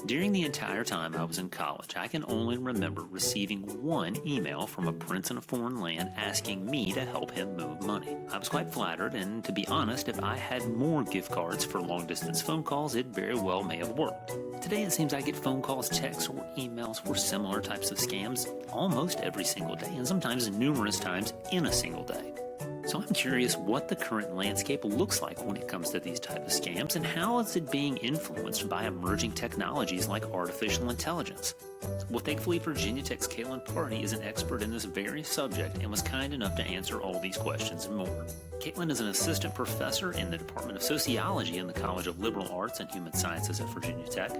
During the entire time I was in college, I can only remember receiving one email from a prince in a foreign land asking me to help him move money. I was quite flattered, and to be honest, if I had more gift cards for long-distance phone calls, it very well may have worked. Today it seems I get phone calls, texts, or emails for similar types of scams almost every single day, and sometimes numerous times in a single day. So I'm curious what the current landscape looks like when it comes to these type of scams, and how is it being influenced by emerging technologies like artificial intelligence? Well, thankfully, Virginia Tech's Katalin Parti is an expert in this very subject and was kind enough to answer all these questions and more. Katalin is an assistant professor in the Department of Sociology in the College of Liberal Arts and Human Sciences at Virginia Tech.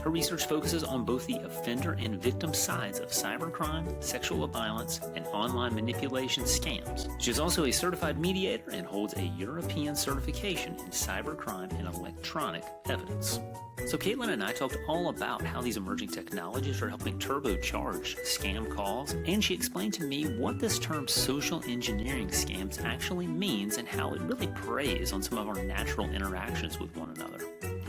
Her research focuses on both the offender and victim sides of cybercrime, sexual violence, and online manipulation scams. She is also a certified mediator and holds a European certification in cybercrime and electronic evidence. So Katalin and I talked all about how these emerging technologies are helping turbocharge scam calls, and she explained to me what this term social engineering scams actually means and how it really preys on some of our natural interactions with one another.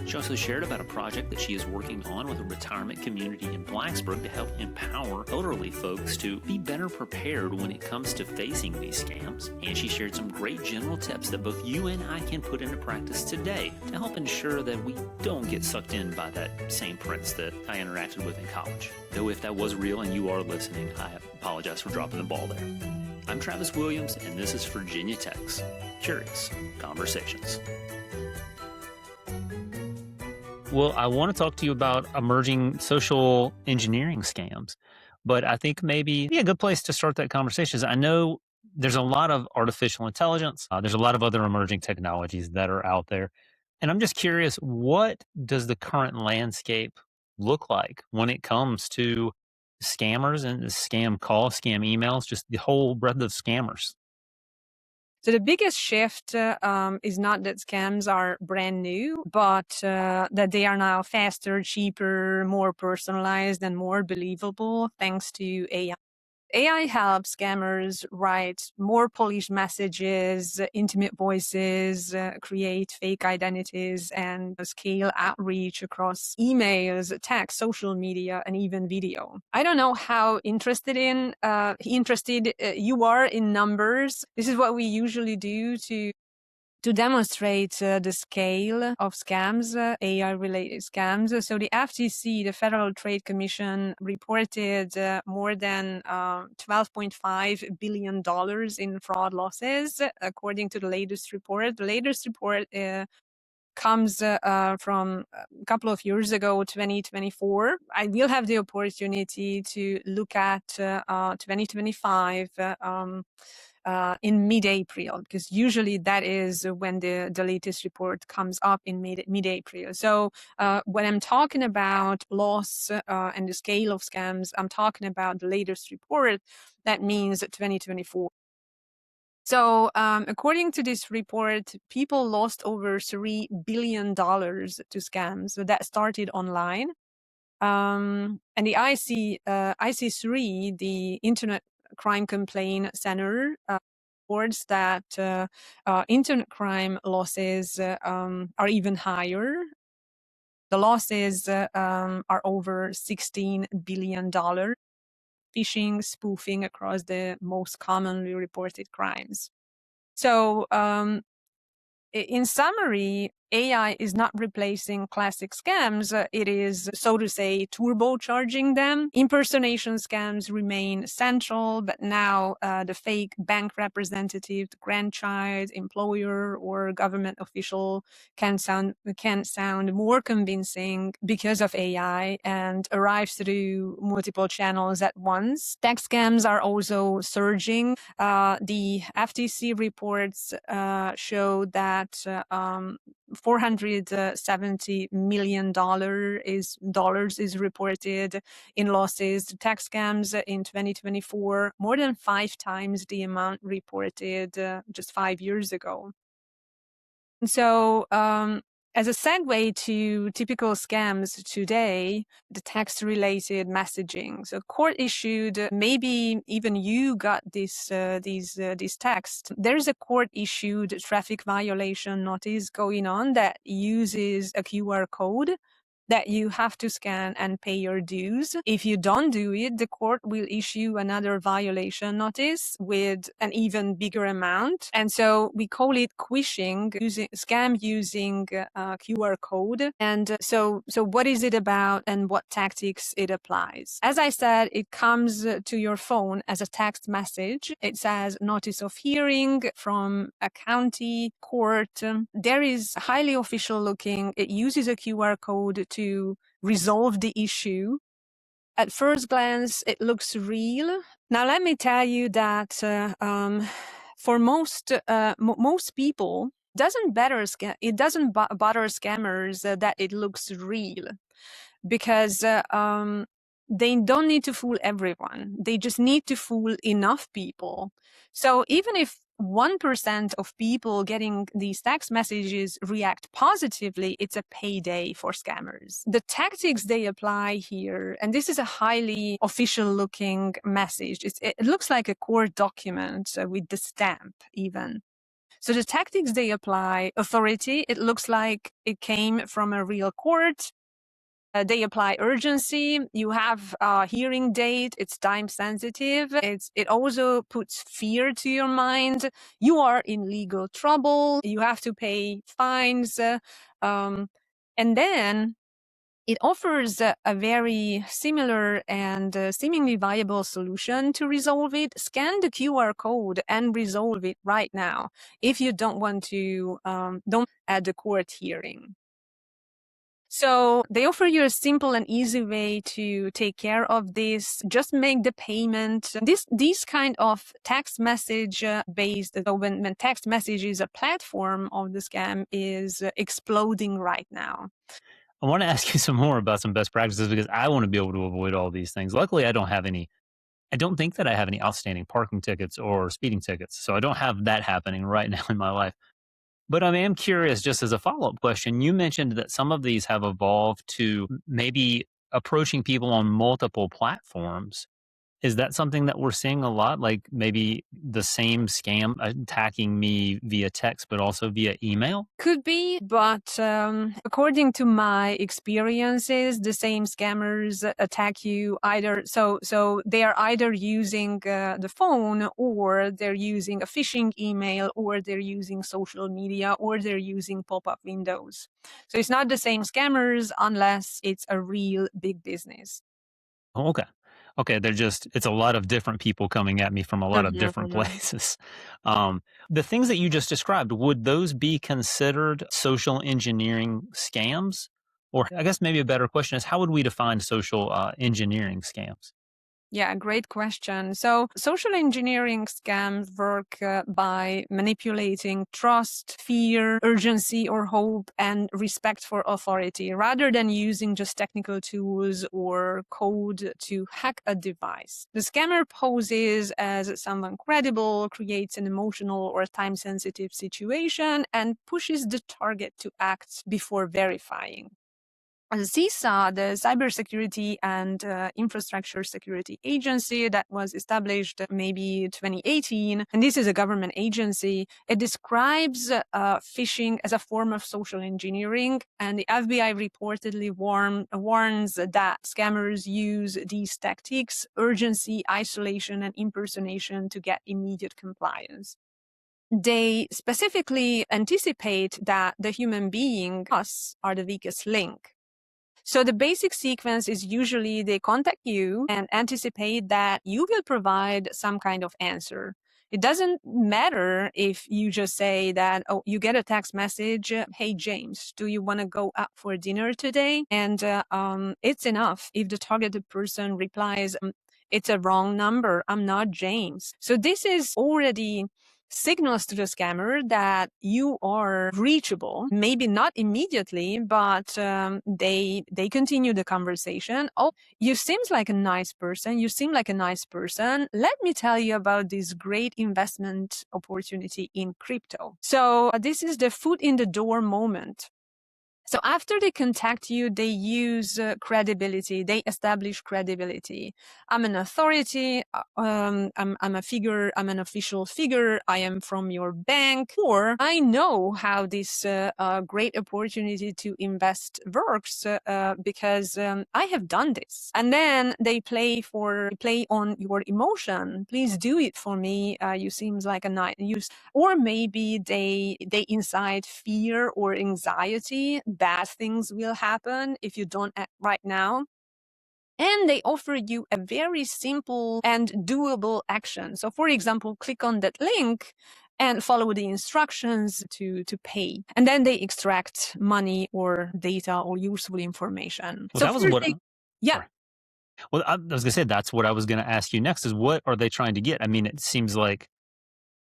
She also shared about a project that she is working on with a retirement community in Blacksburg to help empower elderly folks to be better prepared when it comes to facing these scams. And she shared some great general tips that both you and I can put into practice today to help ensure that we don't get sucked in by that same prince that I interacted with in college. Though if that was real and you are listening, I apologize for dropping the ball there. I'm Travis Williams, and this is Virginia Tech's Curious Conversations. Well, I want to talk to you about emerging social engineering scams, but I think maybe a good place to start that conversation is I know there's a lot of artificial intelligence. There's a lot of other emerging technologies that are out there. And I'm just curious, what does the current landscape look like when it comes to scammers and scam calls, scam emails, just the whole breadth of scammers? So the biggest shift is not that scams are brand new, but that they are now faster, cheaper, more personalized, and more believable thanks to AI. AI helps scammers write more polished messages, intimate voices, create fake identities, and scale outreach across emails, text, social media, and even video. I don't know how interested you are in numbers. This is what we usually do to demonstrate the scale of scams, AI-related scams. So the FTC, the Federal Trade Commission, reported more than $12.5 billion in fraud losses, according to the latest report. The latest report comes from a couple of years ago, 2024. I will have the opportunity to look at 2025 in mid-April, because usually that is when the latest report comes up in mid-April. So when I'm talking about loss and the scale of scams, I'm talking about the latest report. That means 2024. So according to this report, people lost over $3 billion to scams. So that started online. And the IC3, the Internet Crime Complaint Center, reports that internet crime losses are even higher. The losses are over $16 billion. Phishing, spoofing across the most commonly reported crimes. So in summary, AI is not replacing classic scams. It is, so to say, turbocharging them. Impersonation scams remain central, but now the fake bank representative, the grandchild, employer, or government official can sound more convincing because of AI and arrive through multiple channels at once. Text scams are also surging. The FTC reports show that $470 million is reported in losses to tech scams in 2024, more than 5 times the amount reported just 5 years ago. And so as a segue to typical scams today, the text-related messaging. So court-issued, maybe even you got these texts. There's a court-issued traffic violation notice going on that uses a QR code that you have to scan and pay your dues. If you don't do it, the court will issue another violation notice with an even bigger amount. And so we call it quishing, scam using QR code. And so what is it about and what tactics it applies? As I said, it comes to your phone as a text message. It says notice of hearing from a county court. There is highly official looking. It uses a QR code to resolve the issue. At first glance, it looks real. Now, let me tell you that for most people, it doesn't bother scammers that it looks real, because they don't need to fool everyone. They just need to fool enough people. So even if 1% of people getting these text messages react positively, it's a payday for scammers. The tactics they apply here, and this is a highly official looking message. It looks like a court document with the stamp even. So the tactics they apply, authority, it looks like it came from a real court. They apply urgency. You have a hearing date. It's time sensitive. It also puts fear to your mind. You are in legal trouble. You have to pay fines. And then it offers a very similar and seemingly viable solution to resolve it. Scan the QR code and resolve it right now if you don't want to don't at the court hearing. So they offer you a simple and easy way to take care of this. Just make the payment. These kind of text message based, when text message is a platform of the scam, is exploding right now. I want to ask you some more about some best practices because I want to be able to avoid all these things. Luckily, I don't think that I have any outstanding parking tickets or speeding tickets. So I don't have that happening right now in my life. But I am curious, just as a follow-up question, you mentioned that some of these have evolved to maybe approaching people on multiple platforms. Is that something that we're seeing a lot? Like maybe the same scam attacking me via text, but also via email? Could be, but according to my experiences, the same scammers attack you either. So they are either using the phone, or they're using a phishing email, or they're using social media, or they're using pop-up windows. So it's not the same scammers unless it's a real big business. Oh, okay. Okay, it's a lot of different people coming at me from a lot of different places. The things that you just described, would those be considered social engineering scams? Or I guess maybe a better question is, how would we define social engineering scams? Yeah, great question. So social engineering scams work by manipulating trust, fear, urgency or hope, and respect for authority, rather than using just technical tools or code to hack a device. The scammer poses as someone credible, creates an emotional or time-sensitive situation, and pushes the target to act before verifying. CISA, the Cybersecurity and Infrastructure Security Agency that was established maybe 2018, and this is a government agency, it describes phishing as a form of social engineering, and the FBI reportedly warns that scammers use these tactics, urgency, isolation, and impersonation to get immediate compliance. They specifically anticipate that the human being, us, are the weakest link. So the basic sequence is usually they contact you and anticipate that you will provide some kind of answer. It doesn't matter if you just say that, oh, you get a text message, hey, James, do you want to go out for dinner today? And it's enough if the targeted person replies, it's a wrong number, I'm not James. So this is already signals to the scammer that you are reachable, maybe not immediately, but they continue the conversation. Oh, you seem like a nice person. You seem like a nice person. Let me tell you about this great investment opportunity in crypto. So this is the foot in the door moment. So after they contact you, they use credibility. They establish credibility. I'm an authority. I'm a figure. I'm an official figure. I am from your bank. Or I know how this great opportunity to invest works because I have done this. And then they play on your emotion. Please do it for me. You seems like a nice. Or maybe they incite fear or anxiety. Bad things will happen if you don't act right now. And they offer you a very simple and doable action. So for example, click on that link and follow the instructions to pay. And then they extract money or data or useful information. Well, So that was what. yeah. Sorry. Well, I was going to say that's what I was going to ask you next. Is what are they trying to get? I mean, it seems like.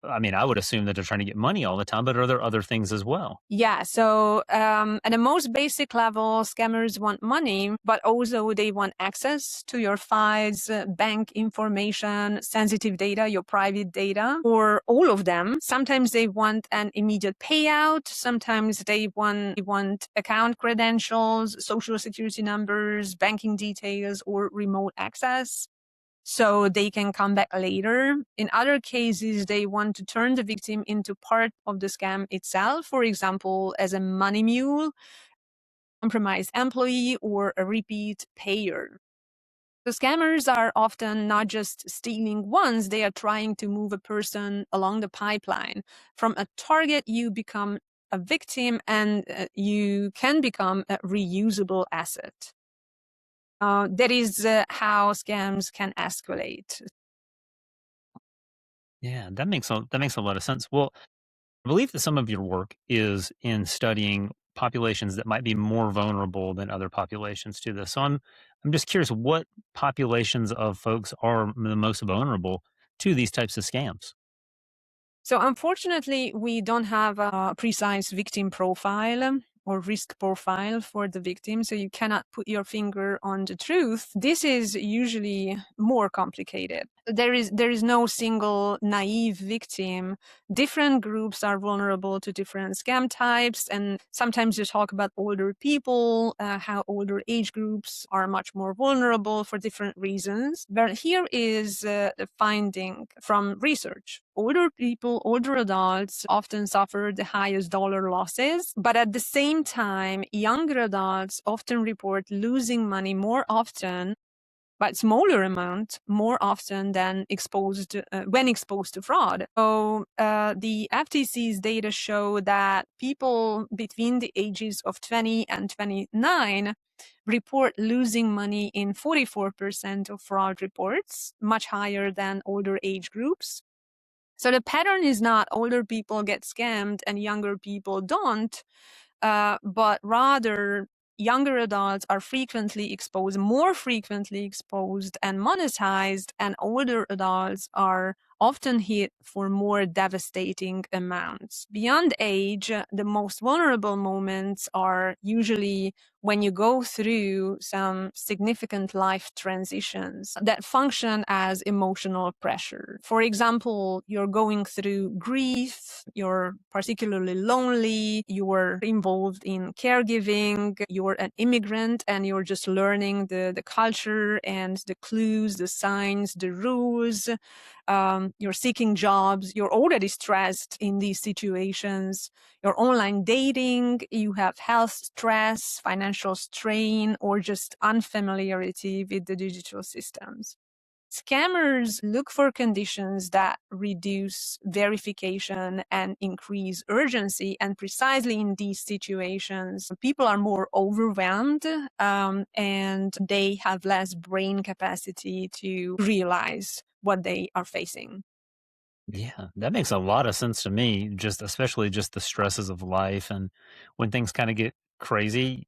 I mean, I would assume that they're trying to get money all the time, but are there other things as well? Yeah. So at the most basic level, scammers want money, but also they want access to your files, bank information, sensitive data, your private data, or all of them. Sometimes they want an immediate payout. Sometimes they want account credentials, social security numbers, banking details, or remote access, so they can come back later. In other cases, they want to turn the victim into part of the scam itself, for example, as a money mule, compromised employee, or a repeat payer. The scammers are often not just stealing once, they are trying to move a person along the pipeline. From a target, you become a victim, and you can become a reusable asset. That is how scams can escalate. Yeah, that makes a lot of sense. Well, I believe that some of your work is in studying populations that might be more vulnerable than other populations to this. So I'm just curious, what populations of folks are the most vulnerable to these types of scams? So unfortunately, we don't have a precise victim profile or risk profile for the victim, so you cannot put your finger on the truth. This is usually more complicated. There is no single naive victim. Different groups are vulnerable to different scam types, and sometimes you talk about older people, how older age groups are much more vulnerable for different reasons. But here is the finding from research. Older people, older adults often suffer the highest dollar losses, but at the same time, younger adults often report losing money more often, but smaller amount more often than when exposed to fraud. So the FTC's data show that people between the ages of 20 and 29 report losing money in 44% of fraud reports, much higher than older age groups. So the pattern is not older people get scammed and younger people don't, but rather younger adults are more frequently exposed and monetized, and older adults are often hit for more devastating amounts. Beyond age, the most vulnerable moments are usually when you go through some significant life transitions that function as emotional pressure. For example, you're going through grief, you're particularly lonely, you're involved in caregiving, you're an immigrant and you're just learning the culture and the clues, the signs, the rules. You're seeking jobs, you're already stressed in these situations. You're online dating, you have health stress, financial strain, or just unfamiliarity with the digital systems. Scammers look for conditions that reduce verification and increase urgency. And precisely in these situations, people are more overwhelmed and they have less brain capacity to realize what they are facing. Yeah, that makes a lot of sense to me, just especially just the stresses of life and when things kind of get crazy,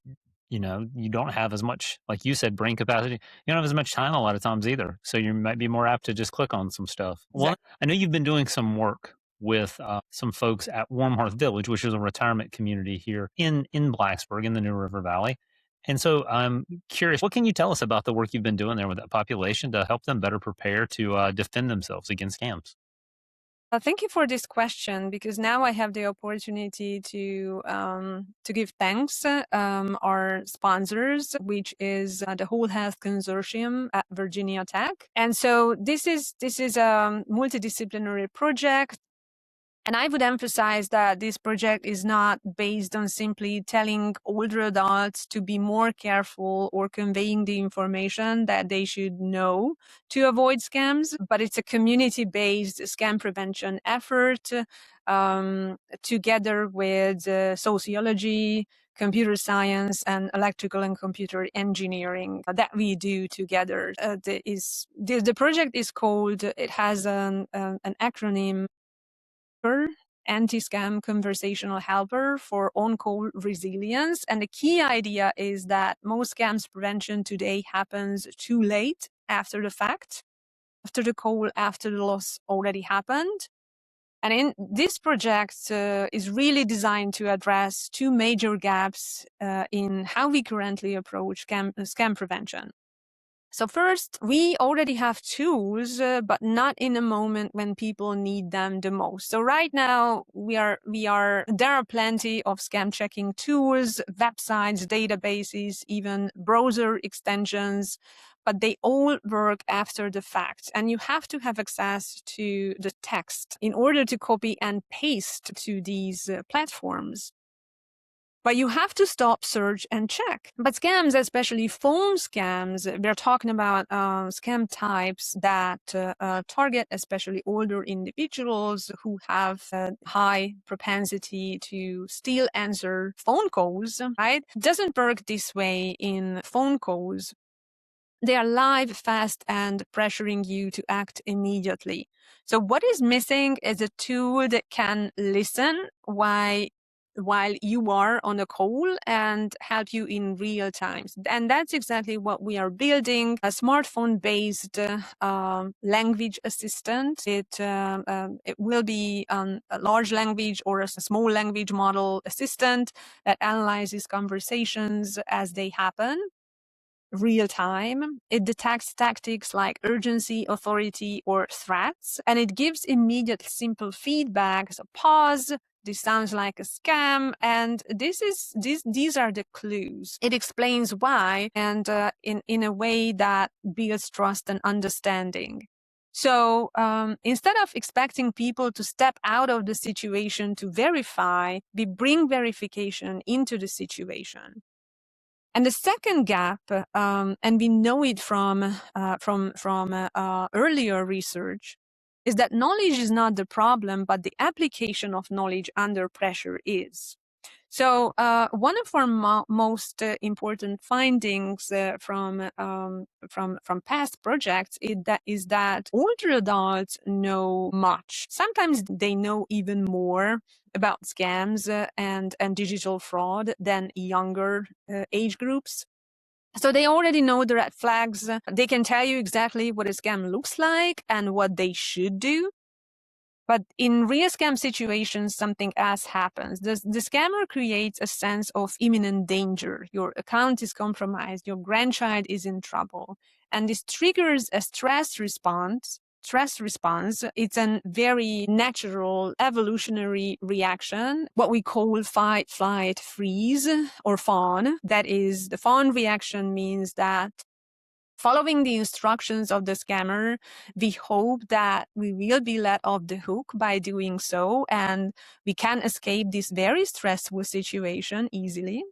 you don't have as much, like you said, brain capacity. You don't have as much time a lot of times either. So you might be more apt to just click on some stuff. Well, Exactly. I know you've been doing some work with some folks at Warm Hearth Village, which is a retirement community here in Blacksburg in the New River Valley. And so I'm curious, what can you tell us about the work you've been doing there with that population to help them better prepare to defend themselves against scams? Thank you for this question, because now I have the opportunity to give thanks our sponsors, which is the Whole Health Consortium at Virginia Tech. And so this is a multidisciplinary project. And I would emphasize that this project is not based on simply telling older adults to be more careful or conveying the information that they should know to avoid scams, but it's a community-based scam prevention effort together with sociology, computer science, and electrical and computer engineering that we do together. The project is called, it has an acronym, Anti-Scam Conversational Helper for On-Call Resilience. And the key idea is that most scams prevention today happens too late, after the fact, after the call, after the loss already happened. And in this project is really designed to address two major gaps in how we currently approach scam prevention. So first, we already have tools, but not in a moment when people need them the most. So right now, there are plenty of scam checking tools, websites, databases, even browser extensions, but they all work after the fact. And you have to have access to the text in order to copy and paste to these platforms. But you have to stop, search, and check. But scams, especially phone scams, we're talking about scam types that target especially older individuals who have a high propensity to still answer phone calls, right? It doesn't work this way in phone calls. They are live, fast, and pressuring you to act immediately. So what is missing is a tool that can listen while you are on a call and help you in real time. And that's exactly what we are building, a smartphone-based language assistant. It will be a large language or a small language model assistant that analyzes conversations as they happen, real time. It detects tactics like urgency, authority, or threats, and it gives immediate simple feedback. So pause, this sounds like a scam, and these are the clues. It explains why, and in a way that builds trust and understanding. So instead of expecting people to step out of the situation to verify, we bring verification into the situation. And the second gap, and we know it from earlier research, is that knowledge is not the problem, but the application of knowledge under pressure is. So one of our most important findings from past projects is that older adults know much. Sometimes they know even more about scams and digital fraud than younger age groups. So they already know the red flags. They can tell you exactly what a scam looks like and what they should do. But in real scam situations, something else happens. The scammer creates a sense of imminent danger. Your account is compromised. Your grandchild is in trouble. And this triggers a stress response. It's a very natural evolutionary reaction, what we call fight, flight, freeze, or fawn. That is, the fawn reaction means that following the instructions of the scammer, we hope that we will be let off the hook by doing so, and we can escape this very stressful situation easily.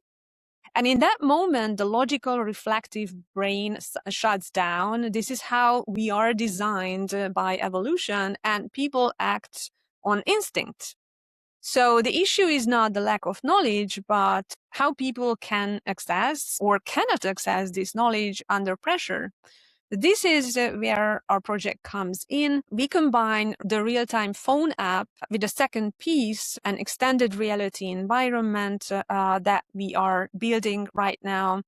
And in that moment, the logical, reflective brain shuts down. This is how we are designed by evolution, and people act on instinct. So the issue is not the lack of knowledge, but how people can access or cannot access this knowledge under pressure. This is where our project comes in. We combine the real-time phone app with a second piece, an extended reality environment that we are building right now.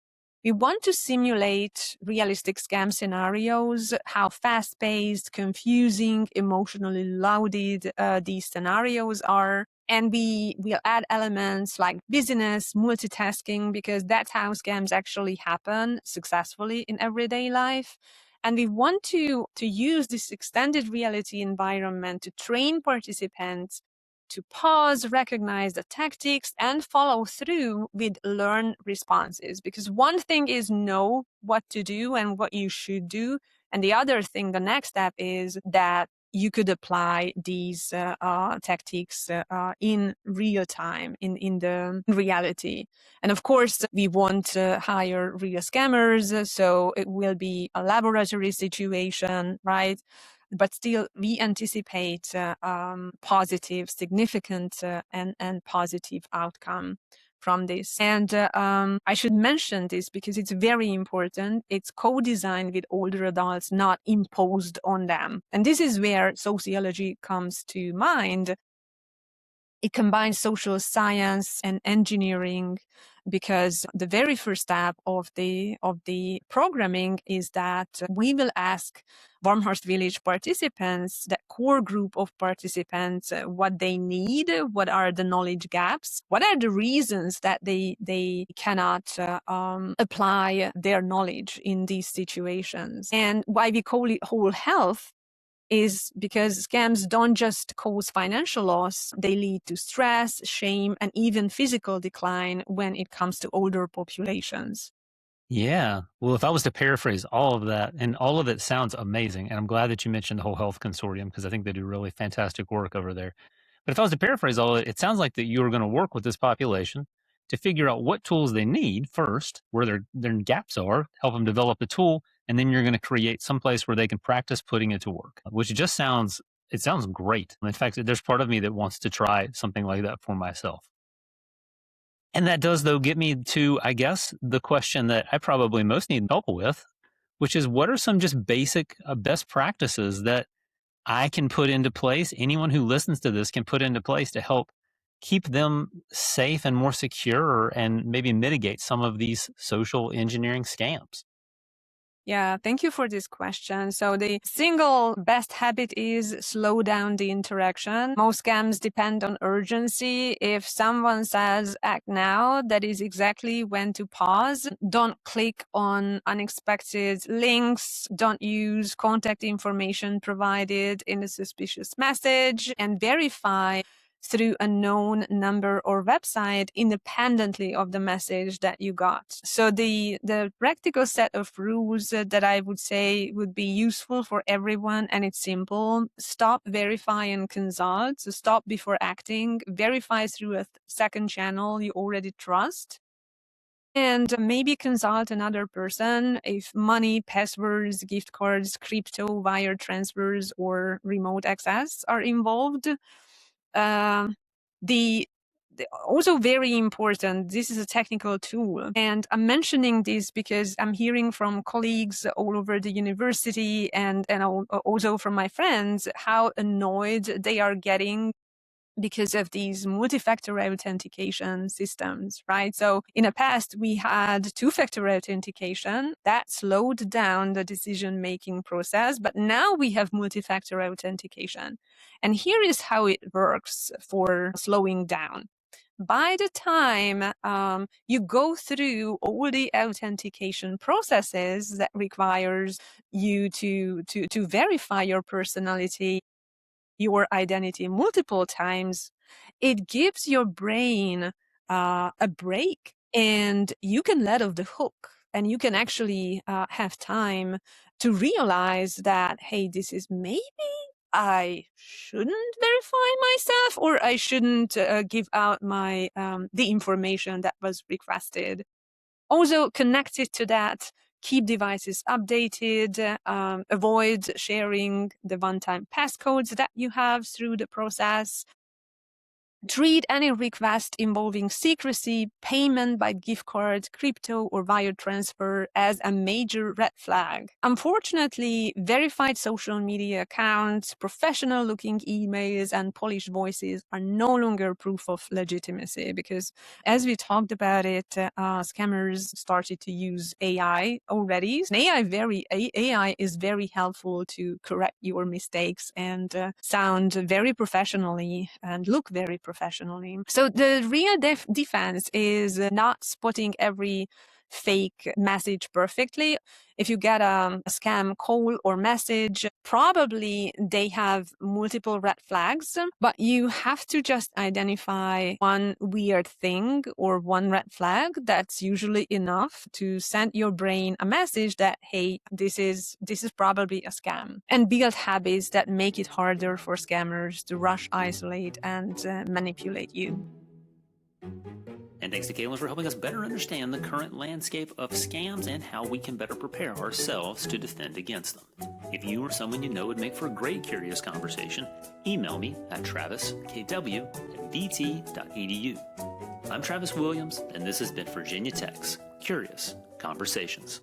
We want to simulate realistic scam scenarios, how fast-paced, confusing, emotionally loaded these scenarios are. And we will add elements like busyness, multitasking, because that's how scams actually happen successfully in everyday life. And we want to use this extended reality environment to train participants to pause, recognize the tactics, and follow through with learned responses. Because one thing is know what to do and what you should do. And the other thing, the next step is that you could apply these tactics in real time, in the reality. And of course, we won't hire real scammers, so it will be a laboratory situation, right? But still, we anticipate positive, significant, and positive outcome from this. And I should mention this because it's very important. It's co-designed with older adults, not imposed on them. And this is where sociology comes to mind. It combines social science and engineering, because the very first step of the programming is that we will ask Wormhurst Village participants, that core group of participants, what they need, what are the knowledge gaps, what are the reasons that they cannot apply their knowledge in these situations. And why we call it whole health is because scams don't just cause financial loss, they lead to stress, shame, and even physical decline when it comes to older populations. Yeah. Well, if I was to paraphrase all of that, and all of it sounds amazing, and I'm glad that you mentioned the Whole Health Consortium because I think they do really fantastic work over there. But if I was to paraphrase all of it, it sounds like that you are going to work with this population to figure out what tools they need first, where their gaps are, help them develop the tool, and then you're going to create some place where they can practice putting it to work, which just sounds great. In fact, there's part of me that wants to try something like that for myself. And that does, though, get me to, I guess, the question that I probably most need help with, which is what are some just basic best practices that I can put into place, anyone who listens to this can put into place to help keep them safe and more secure and maybe mitigate some of these social engineering scams? Yeah, thank you for this question. So the single best habit is slow down the interaction. Most scams depend on urgency. If someone says act now, that is exactly when to pause. Don't click on unexpected links. Don't use contact information provided in a suspicious message, and verify through a known number or website independently of the message that you got. So the practical set of rules that I would say would be useful for everyone, and it's simple: stop, verify, and consult. So stop before acting, verify through a second channel you already trust, and maybe consult another person if money, passwords, gift cards, crypto, wire transfers, or remote access are involved. The also very important, this is a technical tool. And I'm mentioning this because I'm hearing from colleagues all over the university and also from my friends how annoyed they are getting because of these multi-factor authentication systems, right? So in the past, we had two-factor authentication that slowed down the decision-making process, but now we have multi-factor authentication. And here is how it works for slowing down. By the time you go through all the authentication processes that requires you to verify your personality, your identity multiple times, it gives your brain a break, and you can let off the hook, and you can actually have time to realize that, hey, this is maybe I shouldn't verify myself, or I shouldn't give out my the information that was requested. Also connected to that, keep devices updated, avoid sharing the one-time passcodes that you have through the process. Treat any request involving secrecy, payment by gift card, crypto, or wire transfer as a major red flag. Unfortunately, verified social media accounts, professional-looking emails, and polished voices are no longer proof of legitimacy because, as we talked about it, scammers started to use AI already. And AI is very helpful to correct your mistakes and sound very professionally and look very professionally. So the real defense is not spotting every fake message perfectly. If you get a scam call or message, probably they have multiple red flags, but you have to just identify one weird thing or one red flag. That's usually enough to send your brain a message that, hey, this is probably a scam, and build habits that make it harder for scammers to rush, isolate, and manipulate you. And thanks to Katalin for helping us better understand the current landscape of scams and how we can better prepare ourselves to defend against them. If you or someone you know would make for a great Curious Conversation, email me at traviskw@vt.edu. I'm Travis Williams, and this has been Virginia Tech's Curious Conversations.